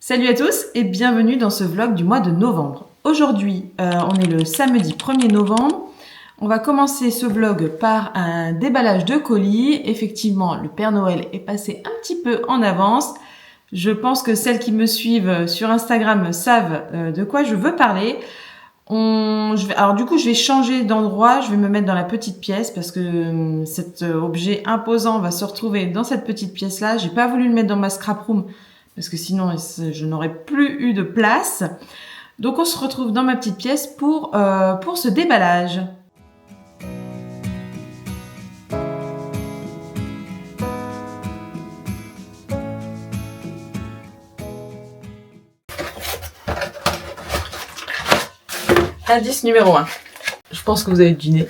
Salut à tous et bienvenue dans ce vlog du mois de novembre. Aujourd'hui, on est le samedi 1er novembre. On va commencer ce vlog par un déballage de colis. Effectivement, le Père Noël est passé un petit peu en avance. Je pense que celles qui me suivent sur Instagram savent de quoi je veux parler. Alors du coup, je vais changer d'endroit. Je vais me mettre dans la petite pièce parce que cet objet imposant va se retrouver dans cette petite pièce-là. J'ai pas voulu le mettre dans ma scrap room parce que sinon je n'aurais plus eu de place. Donc on se retrouve dans ma petite pièce pour ce déballage. Indice numéro 1. Je pense que vous avez deviné.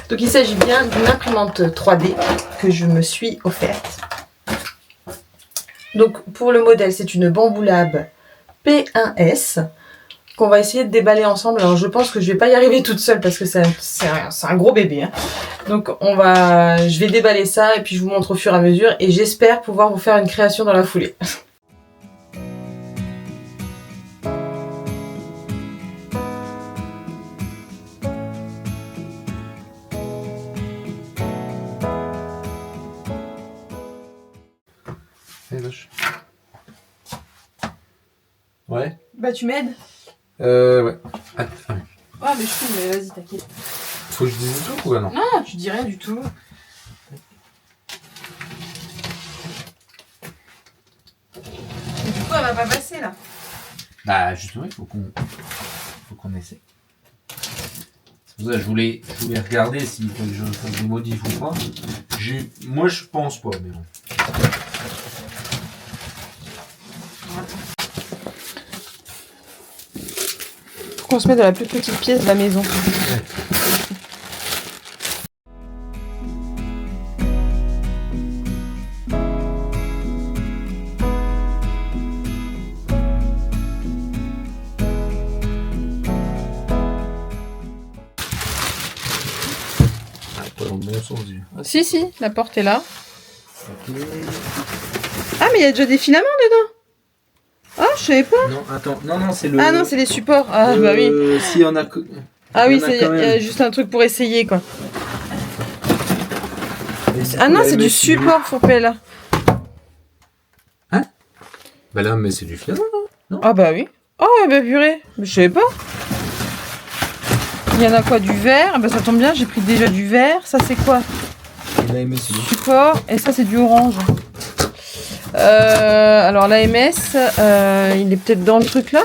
Donc il s'agit bien d'une imprimante 3D que je me suis offerte. Donc pour le modèle, c'est une Bambu Lab P1S qu'on va essayer de déballer ensemble. Alors je pense que je vais pas y arriver toute seule parce que c'est un gros bébé. Hein. Donc je vais déballer ça et puis je vous montre au fur et à mesure et j'espère pouvoir vous faire une création dans la foulée. Ouais. Bah tu m'aides? Ouais. Attends. Ah mais je filme, mais vas-y t'inquiète. Faut que je dise tout ou non? Non, tu dis rien du tout. Et du coup elle va pas passer là. Bah justement, il faut qu'on essaie. C'est pour ça que je voulais regarder s'il faut que je fasse des modifs ou pas. Moi je pense pas, mais bon. On se met dans la plus petite pièce de la maison. Ouais. Pas dans le bon sens, dis. Si, la porte est là. Ok. Ah mais il y a déjà des filaments dedans. Ah je savais pas. Non, attends, non, c'est le. Ah non, c'est les supports. Ah bah oui. S'il y en a. Ah oui, il y en a il y quand a même. juste un truc pour essayer quoi. Et du Ah coup, non, la c'est du MS, support Fourpel là. Hein? Bah là, mais c'est du filament. Ah bah oui. Oh bah purée, je savais pas. Il y en a quoi? Du vert? Ah bah ça tombe bien, j'ai pris déjà du vert. Ça c'est quoi? L'AMS, c'est du Support. Et ça c'est du orange. Alors l'AMS, il est peut-être dans le truc là.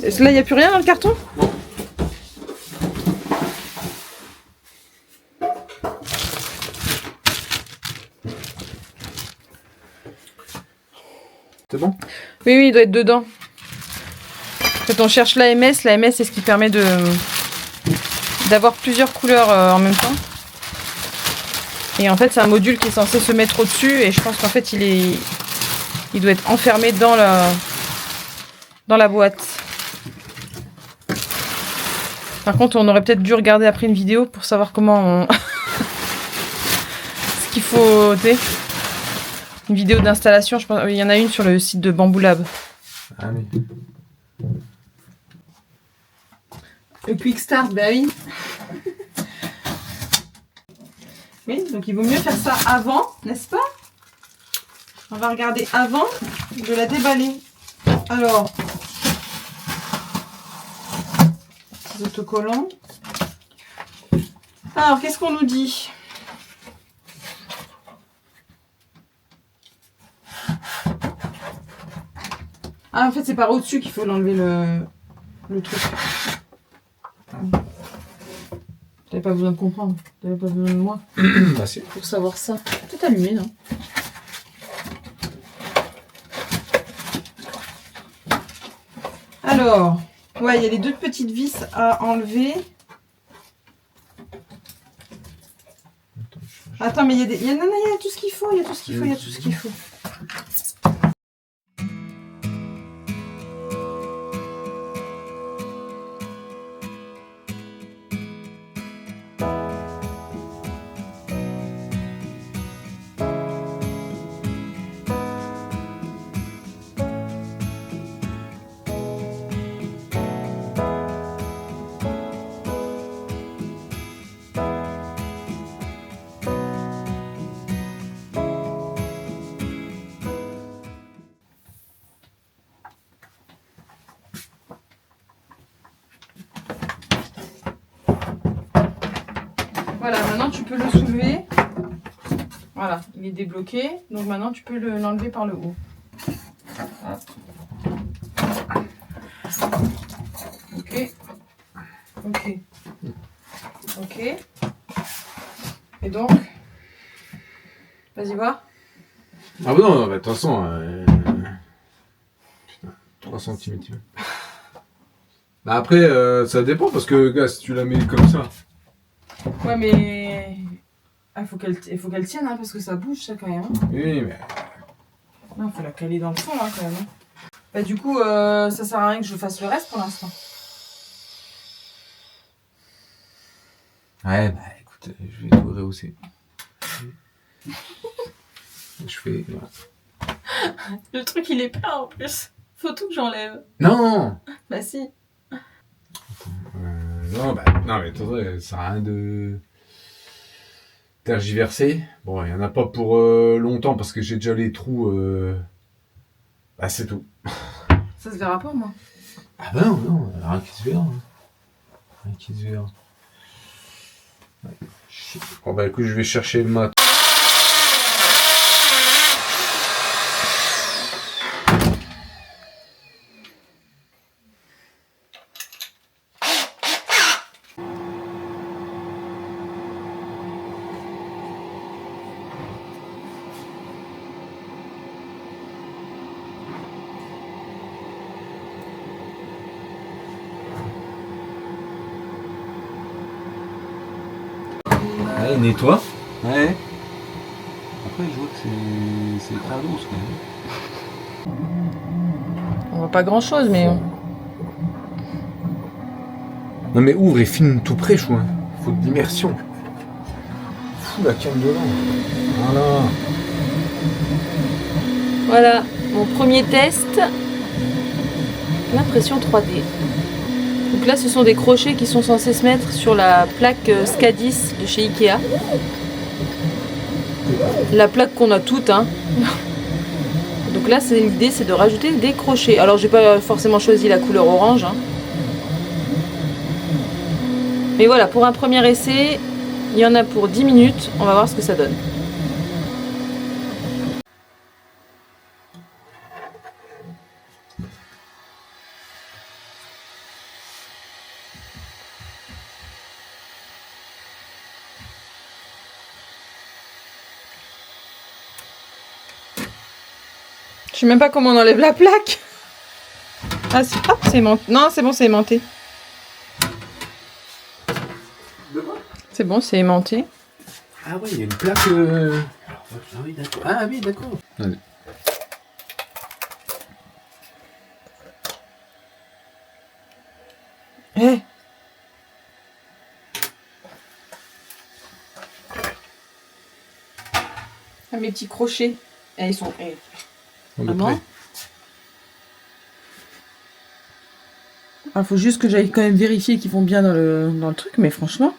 Là il n'y a plus rien dans le carton? C'est bon? Oui, il doit être dedans. Quand on cherche l'AMS c'est ce qui permet d'avoir plusieurs couleurs en même temps. Et en fait, c'est un module qui est censé se mettre au-dessus et je pense qu'en fait, il doit être enfermé dans la boîte. Par contre, on aurait peut-être dû regarder après une vidéo pour savoir comment ce qu'il faut. Une vidéo d'installation, je pense. Il y en a une sur le site de Bambu Lab. Ah oui. Le Quick Start, bah oui. Oui, donc il vaut mieux faire ça avant, n'est-ce pas? On va regarder avant de la déballer. Alors, petits autocollants. Alors, qu'est-ce qu'on nous dit? Ah, en fait, c'est par au-dessus qu'il faut l'enlever le truc. T'avais pas besoin de comprendre. T'avais pas besoin de moi. Bah si. Pour savoir ça. Tout allumé, non? Alors, ouais, il y a les deux petites vis à enlever. Attends, mais il y a des. Non, il y a tout ce qu'il faut, il y a tout ce qu'il faut. Voilà, maintenant tu peux le soulever. Voilà, il est débloqué. Donc maintenant tu peux l'enlever par le haut. Ok. Ok. Ok. Et donc, vas-y voir. Ah bah non, de toute façon, 3 cm. Bah après, ça dépend parce que, gars, si tu la mets comme ça. Ouais, mais il faut qu'elle tienne, hein, parce que ça bouge, ça, quand même. Hein. Oui, mais... Il faut la caler dans le fond, là, quand même. Hein. Bah, du coup, ça sert à rien que je fasse le reste pour l'instant. Ouais, bah écoute, je vais tout rehausser. Je fais... Voilà. Le truc, il est plein, en plus. Faut tout que j'enlève. Non. Bah, si. Non, bah, non, mais attendez, ça sert à rien de tergiverser. Bon, il n'y en a pas pour longtemps parce que j'ai déjà les trous. Bah, c'est tout. Ça se verra pas, moi. Ah bah non, non, rien qui se verra. Hein. Rien qui se verra. Ouais. Bon, bah écoute, je vais chercher le mat. Ouais, nettoie. Ouais. Après, je vois que c'est crado, quand même. On voit pas grand-chose, mais... Non mais ouvre et filme tout près, chou. Hein. Faut de l'immersion. Fous la canne dedans. Voilà. Voilà, mon premier test. L'impression 3D. Donc là, ce sont des crochets qui sont censés se mettre sur la plaque Skadis de chez Ikea. La plaque qu'on a toutes, hein. Donc là, l'idée, c'est de rajouter des crochets. Alors, j'ai pas forcément choisi la couleur orange. Hein. Mais voilà, pour un premier essai, il y en a pour 10 minutes. On va voir ce que ça donne. Je sais même pas comment on enlève la plaque. Ah, c'est aimanté. Non, c'est bon, c'est aimanté. C'est bon, c'est aimanté. Ah ouais, il y a une plaque... Ah oui, d'accord. Ah oui, d'accord. Allez. Eh. Ah, mes petits crochets. Eh, ils sont... Eh. Vraiment. Il faut juste que j'aille quand même vérifier qu'ils vont bien dans le truc, mais franchement...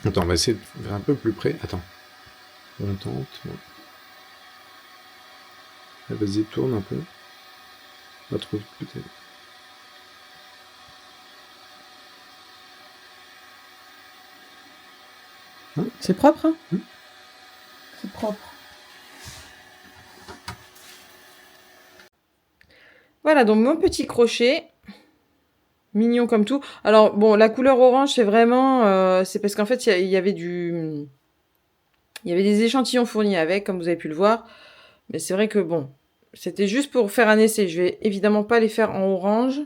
Attends, on va essayer de faire un peu plus près. Attends. On tente. Vas-y, tourne un peu. Pas trop vite, peut-être. Hein, c'est propre, hein, c'est propre. Voilà, donc mon petit crochet. Mignon comme tout. Alors, bon, la couleur orange, c'est vraiment... c'est parce qu'en fait, il y avait des échantillons fournis avec, comme vous avez pu le voir. Mais c'est vrai que, bon, c'était juste pour faire un essai. Je vais évidemment pas les faire en orange,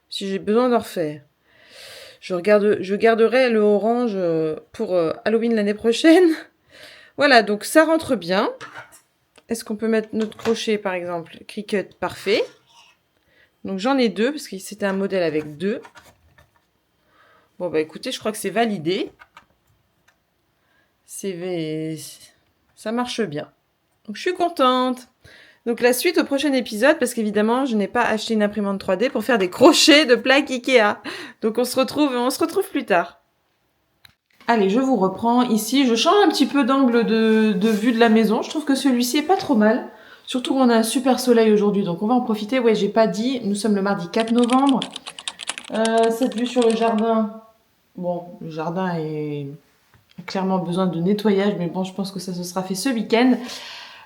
si j'ai besoin d'en refaire. Je garderai le orange pour Halloween l'année prochaine. Voilà, donc ça rentre bien. Est-ce qu'on peut mettre notre crochet, par exemple, Cricut, parfait. Donc j'en ai 2, parce que c'était un modèle avec 2. Bon, bah écoutez, je crois que c'est validé. Ça marche bien. Donc je suis contente. Donc la suite au prochain épisode, parce qu'évidemment, je n'ai pas acheté une imprimante 3D pour faire des crochets de plaques Ikea. Donc on se retrouve plus tard. Allez, je vous reprends ici. Je change un petit peu d'angle de vue de la maison. Je trouve que celui-ci est pas trop mal. Surtout qu'on a un super soleil aujourd'hui, donc on va en profiter. Ouais, j'ai pas dit, nous sommes le mardi 4 novembre. Cette vue sur le jardin, Bon, le jardin a clairement besoin de nettoyage, mais bon, je pense que ça se sera fait ce week-end.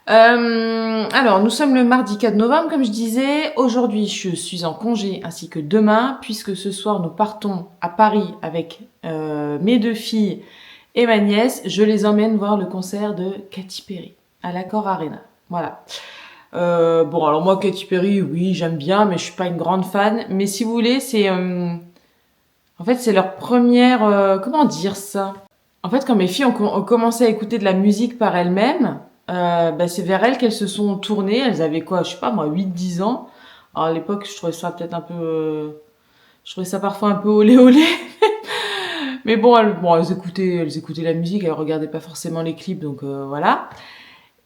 Alors, nous sommes le mardi 4 novembre, comme je disais. Aujourd'hui, je suis en congé, ainsi que demain, puisque ce soir, nous partons à Paris avec mes 2 filles et ma nièce. Je les emmène voir le concert de Katy Perry à l'Accor Arena. Voilà. Bon, alors moi, Katy Perry, oui, j'aime bien, mais je suis pas une grande fan. Mais si vous voulez, c'est... en fait, c'est leur première... comment dire ça? En fait, quand mes filles ont commencé à écouter de la musique par elles-mêmes, bah, c'est vers elles qu'elles se sont tournées. Elles avaient quoi, je sais pas moi, 8, 10 ans. Alors à l'époque, je trouvais ça peut-être un peu... je trouvais ça parfois un peu olé olé. Mais bon, elles écoutaient la musique, elles regardaient pas forcément les clips, donc voilà.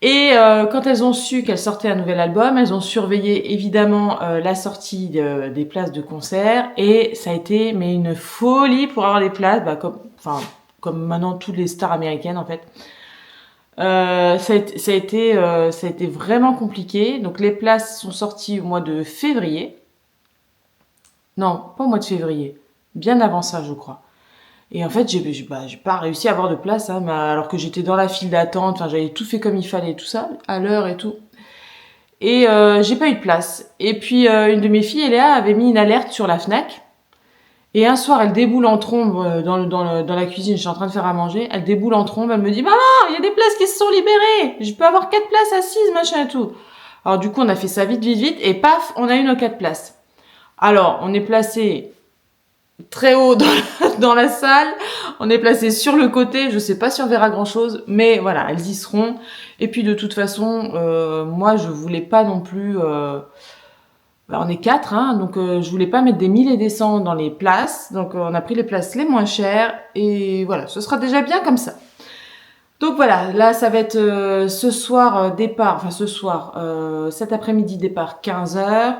Et quand elles ont su qu'elles sortaient un nouvel album, elles ont surveillé évidemment la sortie des places de concert, et ça a été mais une folie pour avoir des places, bah, comme maintenant toutes les stars américaines en fait. Ça a été vraiment compliqué. Donc les places sont sorties au mois de février. Non, pas au mois de février. Bien avant ça, je crois. Et en fait, j'ai pas réussi à avoir de place, hein, alors que j'étais dans la file d'attente. Enfin, j'avais tout fait comme il fallait, tout ça, à l'heure et tout. Et j'ai pas eu de place. Et puis une de mes filles, Eléa, avait mis une alerte sur la Fnac. Et un soir, elle déboule en trombe dans la cuisine. Je suis en train de faire à manger. Elle déboule en trombe. Elle me dit, maman, il y a des places qui se sont libérées. Je peux avoir 4 places assises, machin et tout. Alors du coup, on a fait ça vite, vite, vite. Et paf, on a eu nos 4 places. Alors, on est placé très haut dans la salle. On est placé sur le côté. Je sais pas si on verra grand chose. Mais voilà, elles y seront. Et puis de toute façon, moi, je voulais pas non plus... on est 4, hein, donc je voulais pas mettre des 1000 et des 100 dans les places. Donc on a pris les places les moins chères. Et voilà, ce sera déjà bien comme ça. Donc voilà, là ça va être ce soir départ, enfin ce soir, cet après-midi départ 15h.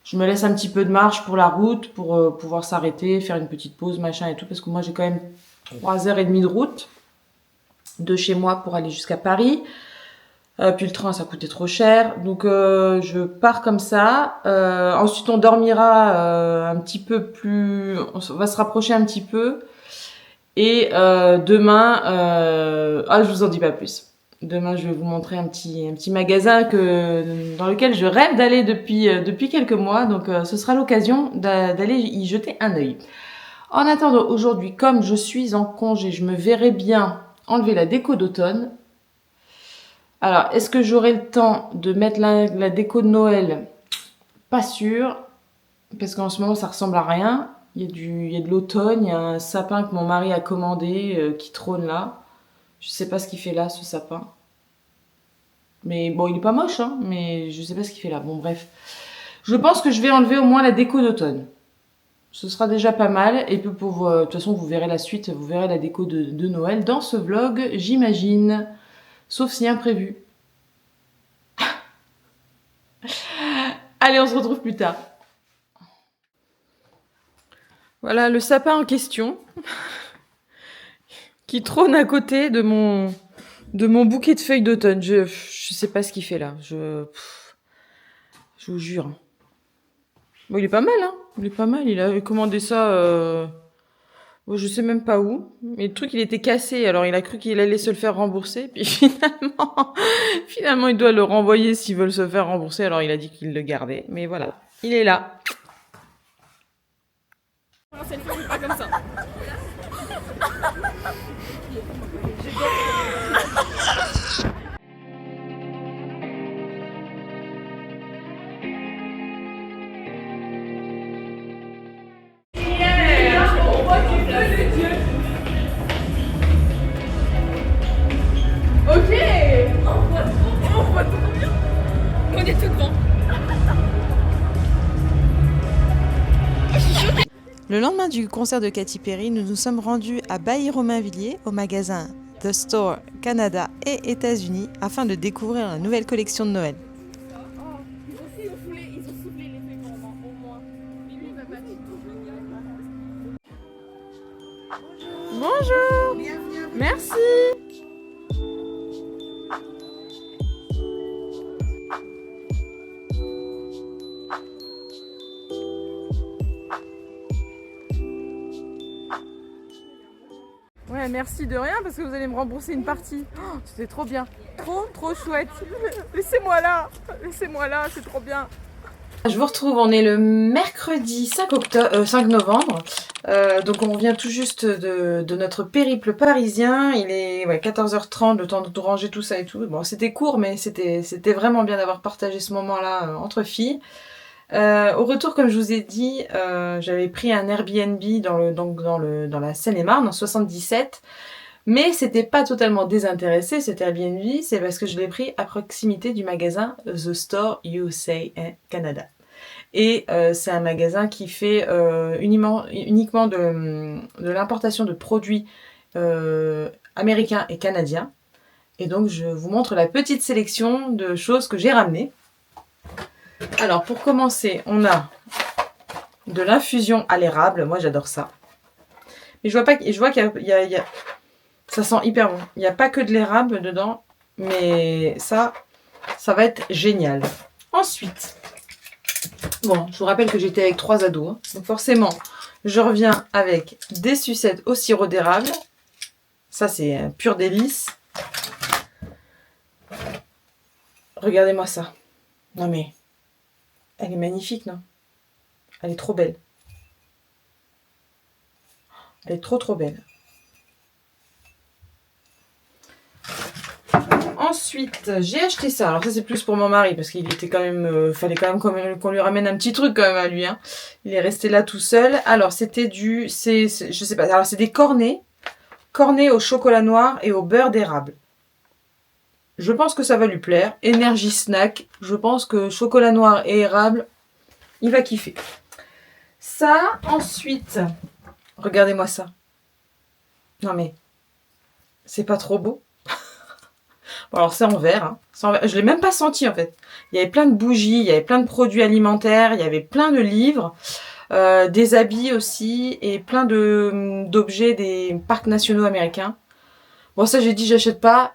Je me laisse un petit peu de marge pour la route, pour pouvoir s'arrêter, faire une petite pause, machin et tout, parce que moi j'ai quand même 3h30 de route de chez moi pour aller jusqu'à Paris. Puis le train, ça coûtait trop cher. Donc je pars comme ça. Ensuite, on dormira un petit peu plus... On va se rapprocher un petit peu. Et demain... je vous en dis pas plus. Demain, je vais vous montrer un petit magasin dans lequel je rêve d'aller depuis quelques mois. Donc ce sera l'occasion d'aller y jeter un œil. En attendant, aujourd'hui, comme je suis en congé, je me verrai bien enlever la déco d'automne. Alors, est-ce que j'aurai le temps de mettre la déco de Noël? Pas sûr, parce qu'en ce moment, ça ressemble à rien. Il y a de l'automne, il y a un sapin que mon mari a commandé qui trône là. Je sais pas ce qu'il fait là, ce sapin. Mais bon, il est pas moche, hein, mais je sais pas ce qu'il fait là. Bon, bref. Je pense que je vais enlever au moins la déco d'automne. Ce sera déjà pas mal. Et puis, de toute façon, vous verrez la suite, vous verrez la déco de Noël dans ce vlog, j'imagine. Sauf si imprévu. Allez, on se retrouve plus tard. Voilà le sapin en question qui trône à côté de mon bouquet de feuilles d'automne. Je sais pas ce qu'il fait là. Je vous jure. Bon, il est pas mal, hein. Il est pas mal. Il a commandé ça. Bon, je sais même pas où. Mais le truc, il était cassé. Alors, il a cru qu'il allait se le faire rembourser. Puis finalement, il doit le renvoyer s'ils veulent se faire rembourser. Alors, il a dit qu'il le gardait. Mais voilà, il est là. C'est pas comme ça. Ok. On voit trop bien. On est tout grand. Le lendemain du concert de Katy Perry, nous nous sommes rendus à Bailly-Romainvilliers, au magasin The Store Canada et États-Unis, afin de découvrir la nouvelle collection de Noël. Ils ont soufflé les feuilles au moins. Mais lui, il va pas Bonjour. Merci. mais merci de rien parce que vous allez me rembourser une partie. Oh, c'était trop bien. Trop chouette. Laissez-moi là, c'est trop bien. Je vous retrouve, on est le mercredi 5 novembre. Donc on revient tout juste de notre périple parisien. Il est 14h30, le temps de ranger tout ça et tout. Bon, c'était court, mais c'était vraiment bien d'avoir partagé ce moment-là entre filles. Au retour, comme je vous ai dit, j'avais pris un Airbnb dans la Seine-et-Marne en 77. Mais c'était pas totalement désintéressé cet Airbnb, c'est parce que je l'ai pris à proximité du magasin The Store USA Canada. Et c'est un magasin qui fait uniquement de l'importation de produits américains et canadiens. Et donc je vous montre la petite sélection de choses que j'ai ramenées. Alors pour commencer, on a de l'infusion à l'érable, moi j'adore ça. Mais je vois qu'il y a ça sent hyper bon. Il n'y a pas que de l'érable dedans, mais ça va être génial. Ensuite, bon, je vous rappelle que j'étais avec 3 ados. Hein. Donc forcément, je reviens avec des sucettes au sirop d'érable. Ça, c'est un pur délice. Regardez-moi ça. Non mais, elle est magnifique, non? Elle est trop belle. Elle est trop belle. Ensuite, j'ai acheté ça. Alors ça, c'est plus pour mon mari parce qu'il était quand même, fallait quand même qu'on lui ramène un petit truc quand même à lui. Hein. Il est resté là tout seul. Alors c'était je sais pas. Alors c'est des cornets au chocolat noir et au beurre d'érable. Je pense que ça va lui plaire. Energy snack. Je pense que chocolat noir et érable, il va kiffer. Ça, ensuite, regardez-moi ça. Non mais, c'est pas trop beau? Bon, alors c'est en verre, hein. Je l'ai même pas senti en fait. Il y avait plein de bougies, il y avait plein de produits alimentaires, il y avait plein de livres, des habits aussi et plein d'objets des parcs nationaux américains. Bon ça j'ai dit j'achète pas,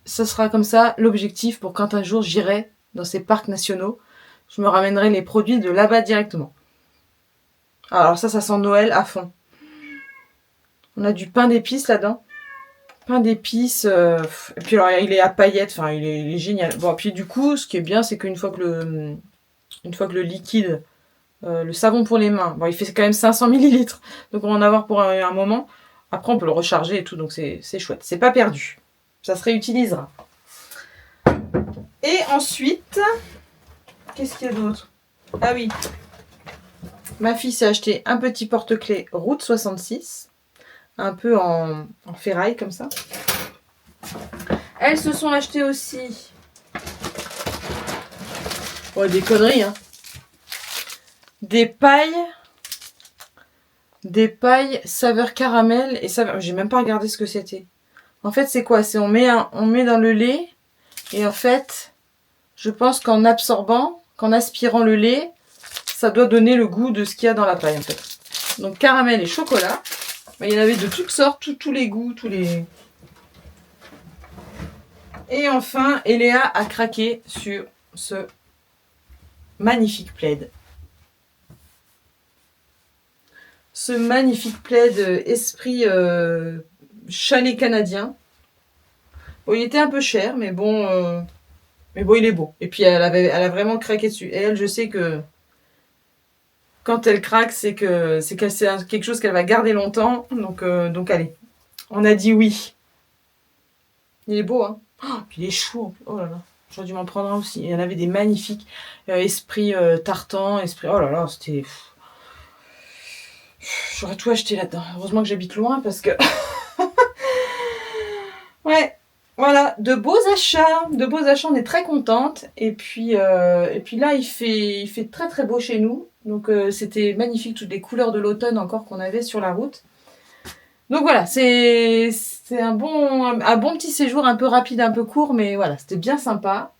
ça sera comme ça l'objectif pour quand un jour j'irai dans ces parcs nationaux, je me ramènerai les produits de là-bas directement. Alors ça sent Noël à fond. On a du pain d'épices là-dedans. Pain d'épices, et puis alors il est à paillettes, enfin il est génial. Bon, puis du coup, ce qui est bien, c'est qu'une fois que le liquide, le savon pour les mains, bon, il fait quand même 500 ml, donc on va en avoir pour un moment. Après, on peut le recharger et tout, donc c'est chouette. C'est pas perdu, ça se réutilisera. Et ensuite, qu'est-ce qu'il y a d'autre? Ah oui, ma fille s'est acheté un petit porte-clés Route 66. Un peu en ferraille comme ça. Elles se sont achetées aussi des conneries, hein. Des pailles saveur caramel et saveur... J'ai même pas regardé ce que c'était. En fait, c'est quoi? C'est on met dans le lait et en fait, je pense qu'en aspirant le lait, ça doit donner le goût de ce qu'il y a dans la paille en fait. Donc caramel et chocolat. Il y en avait de toutes sortes, tous les goûts, Et enfin, Eléa a craqué sur ce magnifique plaid. Ce magnifique plaid esprit chalet canadien. Bon, il était un peu cher, mais bon, il est beau. Et puis, elle a vraiment craqué dessus. Et elle, je sais que quand elle craque, c'est quelque chose qu'elle va garder longtemps. Donc allez, on a dit oui. Il est beau, hein. Oh, puis il est chaud. Oh là là, j'aurais dû m'en prendre un aussi. Il y en avait des magnifiques. Esprit tartan, esprit... Oh là là, c'était... J'aurais tout acheté là-dedans. Heureusement que j'habite loin parce que... Ouais, voilà, de beaux achats, on est très contente. Et puis là, il fait très très beau chez nous. Donc c'était magnifique, toutes les couleurs de l'automne encore qu'on avait sur la route. Donc voilà, c'est un bon petit séjour, un peu rapide, un peu court, mais voilà, c'était bien sympa.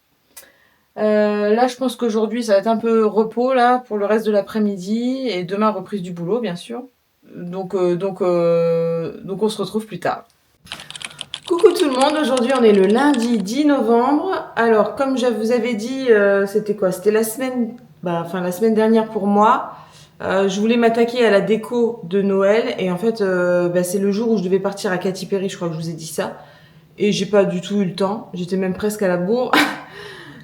Là, je pense qu'aujourd'hui, ça va être un peu repos là pour le reste de l'après-midi et demain reprise du boulot, bien sûr. Donc on se retrouve plus tard. Coucou tout le monde, aujourd'hui on est le lundi 10 novembre. Alors comme je vous avais dit, c'était quoi? C'était la semaine dernière pour moi. Je voulais m'attaquer à la déco de Noël et en fait, c'est le jour où je devais partir à Katy Perry, je crois que je vous ai dit ça. Et j'ai pas du tout eu le temps. J'étais même presque à la bourre.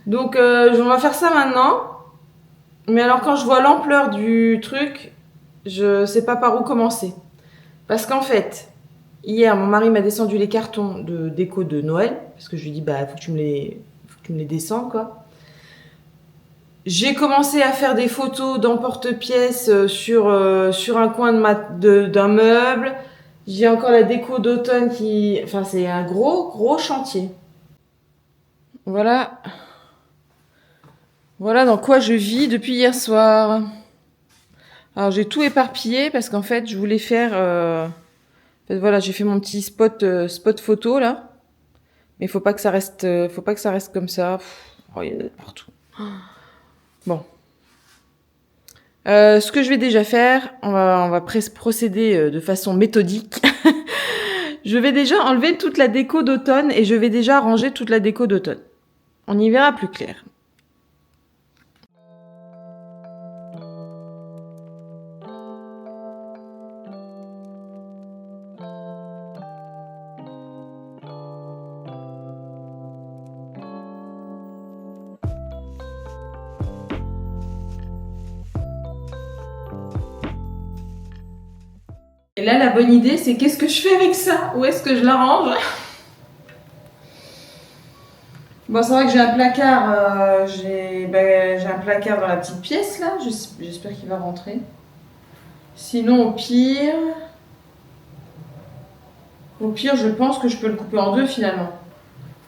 Donc, on va faire ça maintenant. Mais alors, quand je vois l'ampleur du truc, je sais pas par où commencer. Parce qu'en fait, hier, mon mari m'a descendu les cartons de déco de Noël. Parce que je lui ai dit, faut que tu me les descendes, quoi. J'ai commencé à faire des photos d'emporte-pièces sur un coin d'un meuble. J'ai encore la déco d'automne qui... Enfin, c'est un gros chantier. Voilà. Voilà dans quoi je vis depuis hier soir. Alors, j'ai tout éparpillé parce qu'en fait, je voulais faire... En fait, voilà, j'ai fait mon petit spot photo, là. Mais faut pas que ça reste comme ça. Oh, il y en a partout. Bon. Ce que je vais déjà faire, on va procéder de façon méthodique. Je vais déjà enlever toute la déco d'automne et je vais déjà ranger toute la déco d'automne. On y verra plus clair. Et là, la bonne idée, c'est qu'est-ce que je fais avec ça? Où est-ce que je la range? Bon, c'est vrai que j'ai un placard, j'ai un placard dans la petite pièce là, j'espère qu'il va rentrer. Sinon, au pire, je pense que je peux le couper en deux finalement,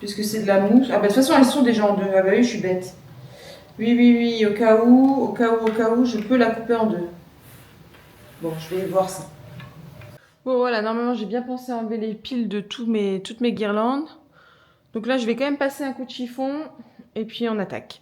puisque c'est de la mousse. Ah bah de toute façon, elles sont déjà en deux. Ah bah oui, je suis bête. Oui, au cas où, je peux la couper en deux. Bon, je vais voir ça. Bon voilà, normalement j'ai bien pensé à enlever les piles de toutes mes guirlandes. Donc là, je vais quand même passer un coup de chiffon et puis on attaque.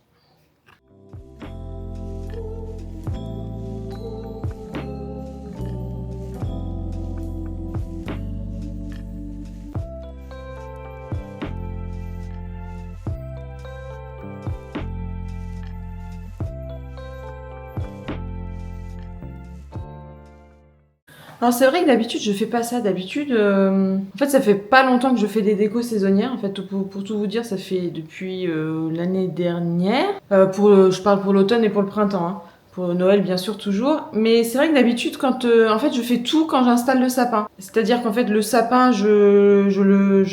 Alors c'est vrai que d'habitude je fais pas ça. D'habitude, en fait ça fait pas longtemps que je fais des décos saisonnières. En fait pour tout vous dire, ça fait depuis l'année dernière. Je parle pour l'automne et pour le printemps. Hein. Pour Noël bien sûr toujours. Mais c'est vrai que d'habitude quand en fait je fais tout quand j'installe le sapin. C'est-à-dire qu'en fait le sapin je le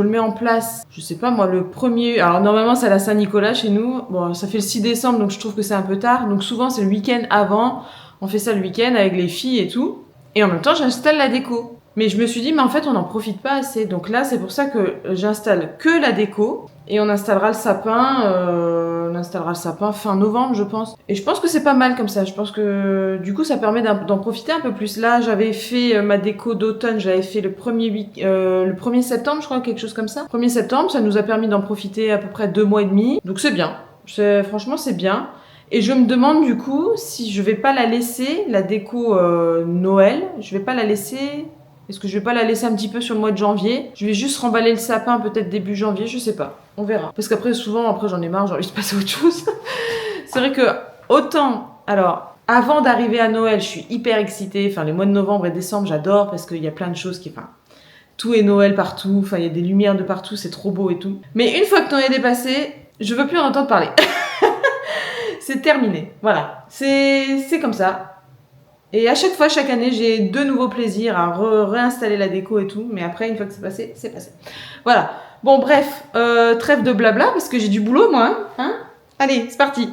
mets en place, je sais pas moi, le premier... Alors normalement c'est à la Saint-Nicolas chez nous. Bon, ça fait le 6 décembre donc je trouve que c'est un peu tard. Donc souvent c'est le week-end avant. On fait ça le week-end avec les filles et tout. Et en même temps, j'installe la déco. Mais je me suis dit, mais en fait, on n'en profite pas assez. Donc là, c'est pour ça que j'installe que la déco. Et on installera le sapin fin novembre, je pense. Et je pense que c'est pas mal comme ça. Je pense que du coup, ça permet d'en profiter un peu plus. Là, j'avais fait ma déco d'automne. J'avais fait le 1er septembre, je crois, quelque chose comme ça. 1er septembre, ça nous a permis d'en profiter à peu près 2 mois et demi. Donc c'est bien. Franchement, c'est bien. Et je me demande du coup si je vais pas la laisser, la déco Noël, je vais pas la laisser... Est-ce que je vais pas la laisser un petit peu sur le mois de janvier? Je vais juste remballer le sapin peut-être début janvier, je sais pas. On verra. Parce qu'après souvent, j'en ai marre, j'ai envie de passer à autre chose. C'est vrai que autant... Alors, avant d'arriver à Noël, je suis hyper excitée. Enfin, les mois de novembre et décembre, j'adore parce qu'il y a plein de choses qui... Enfin, tout est Noël partout. Enfin, il y a des lumières de partout, c'est trop beau et tout. Mais une fois que Noël est passé, je veux plus en entendre parler. C'est terminé, voilà, c'est comme ça. Et à chaque fois, chaque année, j'ai de nouveaux plaisirs à réinstaller la déco et tout. Mais après, une fois que c'est passé, c'est passé. Voilà. Bon, bref, trêve de blabla parce que j'ai du boulot, moi. Hein. Allez, c'est parti.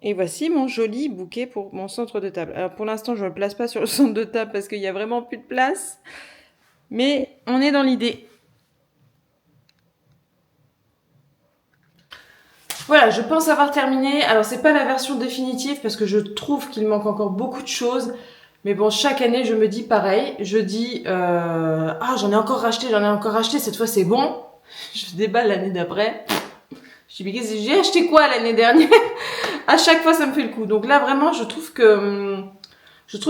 Et voici mon joli bouquet pour mon centre de table. Alors pour l'instant, je ne le place pas sur le centre de table parce qu'il n'y a vraiment plus de place. Mais on est dans l'idée. Voilà, je pense avoir terminé. Alors c'est pas la version définitive parce que je trouve qu'il manque encore beaucoup de choses. Mais bon, chaque année, je me dis pareil. Je dis, ah, j'en ai encore racheté, cette fois c'est bon. Je déballe l'année d'après. Je dis, mais qu'est-ce que j'ai acheté quoi l'année dernière? À chaque fois, ça me fait le coup. Donc là, vraiment, je trouve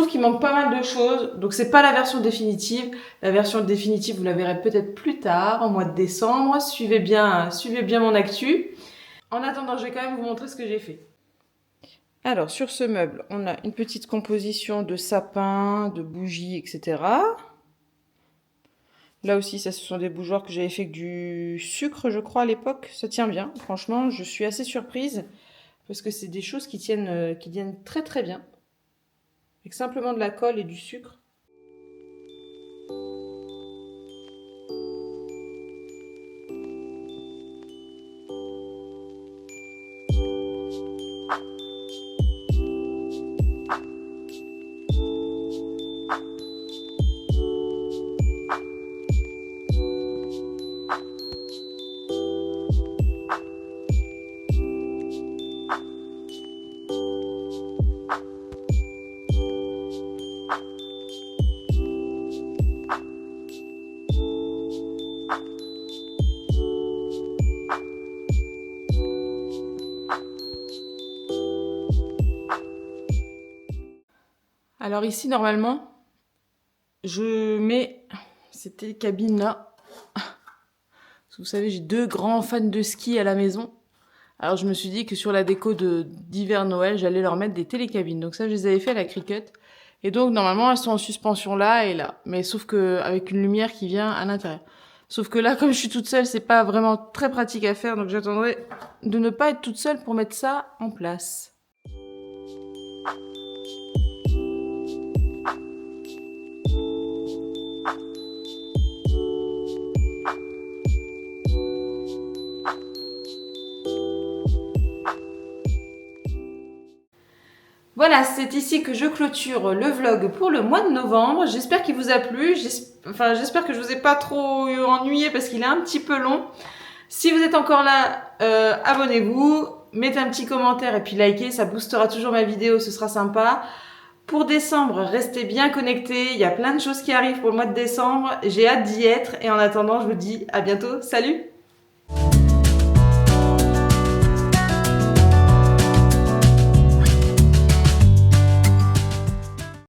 qu'il manque pas mal de choses. Donc c'est pas la version définitive. La version définitive, vous la verrez peut-être plus tard, au mois de décembre. Suivez bien mon actu. En attendant, je vais quand même vous montrer ce que j'ai fait. Alors, sur ce meuble, on a une petite composition de sapin, de bougies, etc. Là aussi, ça, ce sont des bougeoirs que j'avais fait avec du sucre, je crois, à l'époque. Ça tient bien. Franchement, je suis assez surprise parce que c'est des choses qui tiennent très très bien. Avec simplement de la colle et du sucre. Alors ici, normalement, je mets cette cabine-là. Vous savez, j'ai 2 grands fans de ski à la maison. Alors je me suis dit que sur la déco d'hiver Noël, j'allais leur mettre des télécabines. Donc ça, je les avais fait à la Cricut. Et donc normalement, elles sont en suspension là et là. Mais sauf que avec une lumière qui vient à l'intérieur. Sauf que là, comme je suis toute seule, c'est pas vraiment très pratique à faire. Donc j'attendrai de ne pas être toute seule pour mettre ça en place. Voilà, c'est ici que je clôture le vlog pour le mois de novembre. J'espère qu'il vous a plu. J'espère que je vous ai pas trop ennuyé parce qu'il est un petit peu long. Si vous êtes encore là, abonnez-vous, mettez un petit commentaire et puis likez. Ça boostera toujours ma vidéo, ce sera sympa. Pour décembre, restez bien connectés. Il y a plein de choses qui arrivent pour le mois de décembre. J'ai hâte d'y être. Et en attendant, je vous dis à bientôt. Salut!